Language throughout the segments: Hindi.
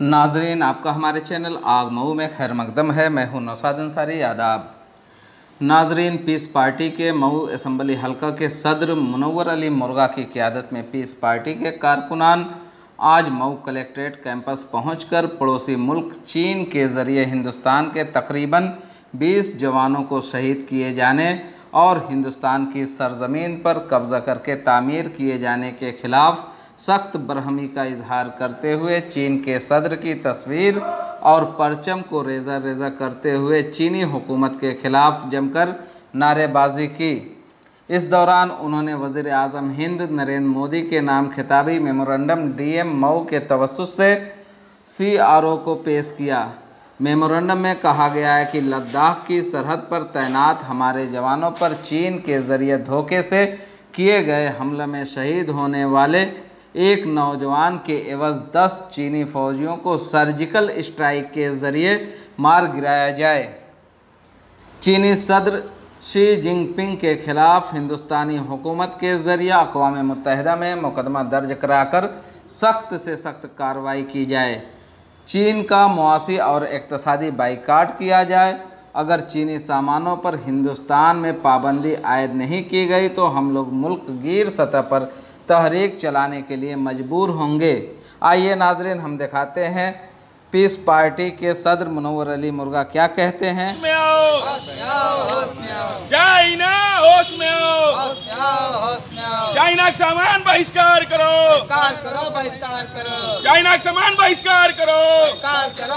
नाजरीन, आपका हमारे चैनल आग मऊ में खैर मकदम है। मैं हूं नौशाद अंसारी। आदाब नाजरीन, पीस पार्टी के मऊ असम्बली हल्का के सदर मुनव्वर अली मुर्गा की क़यादत में पीस पार्टी के कारकुनान आज मऊ कलेक्ट्रेट कैंपस पहुंचकर पड़ोसी मुल्क चीन के ज़रिए हिंदुस्तान के तकरीबन 20 जवानों को शहीद किए जाने और हिंदुस्तान की सरज़मीन पर कब्ज़ा करके तामीर किए जाने के ख़िलाफ़ सख्त बरहमी का इजहार करते हुए चीन के सदर की तस्वीर और परचम को रेज़ा रेज़ा करते हुए चीनी हुकूमत के ख़िलाफ़ जमकर नारेबाजी की। इस दौरान उन्होंने वज़ीर आज़म हिंद नरेंद्र मोदी के नाम खिताबी मेमोरेंडम डीएम मऊ के तवस्सुस से CRO को पेश किया। मेमोरेंडम में कहा गया है कि लद्दाख की सरहद पर तैनात हमारे जवानों पर चीन के ज़रिए धोखे से किए गए हमले में शहीद होने वाले एक नौजवान के एवज़ 10 चीनी फ़ौजियों को सर्जिकल स्ट्राइक के ज़रिए मार गिराया जाए। चीनी सदर शी जिनपिंग के ख़िलाफ़ हिंदुस्तानी हुकूमत के ज़रिए अक़वाम मुत्तहिदा में मुकदमा दर्ज कराकर सख्त से सख्त कार्रवाई की जाए। चीन का मुआशी और इक़्तिसादी बाइकाट किया जाए। अगर चीनी सामानों पर हिंदुस्तान में पाबंदी आयद नहीं की गई तो हम लोग मुल्क गिर सतह पर तहरीक चलाने के लिए मजबूर होंगे। आइए नाजरीन, हम दिखाते हैं पीस पार्टी के सदर मुनव्वर अली मुर्गा क्या कहते हैं। चाइना होश में आओ, चाइना का सामान बहिष्कार करो, बहिष्कार करो, चाइना का सामान बहिष्कार करो,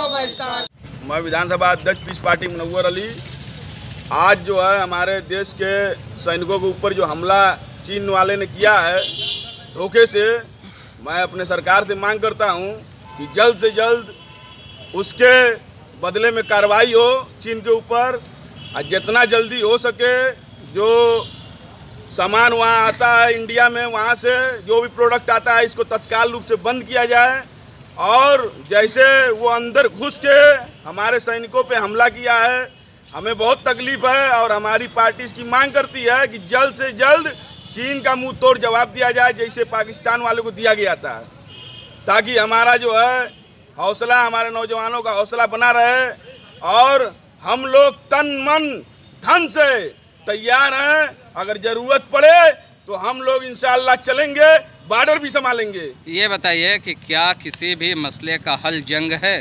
बहिष्कार। मैं विधानसभा अध्यक्ष पीस पार्टी मुनव्वर अली आज जो है हमारे देश के सैनिकों के ऊपर जो हमला चीन वाले ने किया है धोखे से, मैं अपने सरकार से मांग करता हूं कि जल्द से जल्द उसके बदले में कार्रवाई हो चीन के ऊपर, और जितना जल्दी हो सके जो सामान वहां आता है इंडिया में, वहां से जो भी प्रोडक्ट आता है इसको तत्काल रूप से बंद किया जाए। और जैसे वो अंदर घुस के हमारे सैनिकों पे हमला किया है, हमें बहुत तकलीफ है और हमारी पार्टी इसकी मांग करती है कि जल्द से जल्द चीन का मुंह तोड़ जवाब दिया जाए जैसे पाकिस्तान वालों को दिया गया था, ताकि हमारा जो है हौसला, हमारे नौजवानों का हौसला बना रहे। और हम लोग तन मन धन से तैयार हैं, अगर ज़रूरत पड़े तो हम लोग इंशाअल्लाह चलेंगे, बॉर्डर भी संभालेंगे। ये बताइए कि क्या किसी भी मसले का हल जंग है?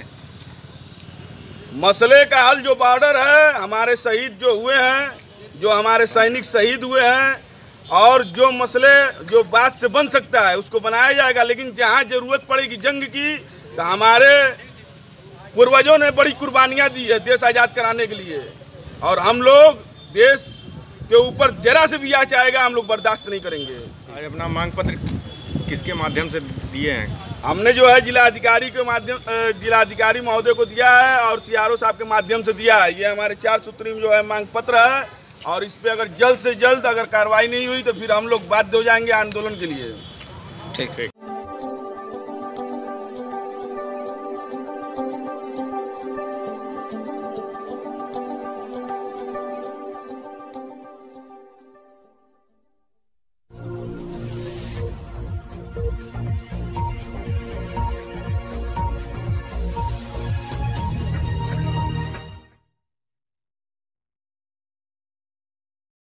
मसले का हल जो बॉर्डर है, हमारे शहीद जो हुए हैं, जो हमारे सैनिक शहीद हुए हैं, और जो मसले जो बात से बन सकता है उसको बनाया जाएगा। लेकिन जहाँ ज़रूरत पड़ेगी जंग की तो हमारे पूर्वजों ने बड़ी कुर्बानियाँ दी है देश आज़ाद कराने के लिए, और हम लोग देश के ऊपर जरा से भी आँच आएगा हम लोग बर्दाश्त नहीं करेंगे। आज अपना मांग पत्र किसके माध्यम से दिए हैं? हमने जो है जिलाधिकारी के माध्यम, जिलाधिकारी महोदय को दिया है और CRO साहब के माध्यम से दिया है। ये हमारे 4 सूत्री में जो है मांग पत्र है, और इस पे अगर जल्द से जल्द अगर कार्रवाई नहीं हुई तो फिर हम लोग बाध्य हो जाएंगे आंदोलन के लिए। ठीक।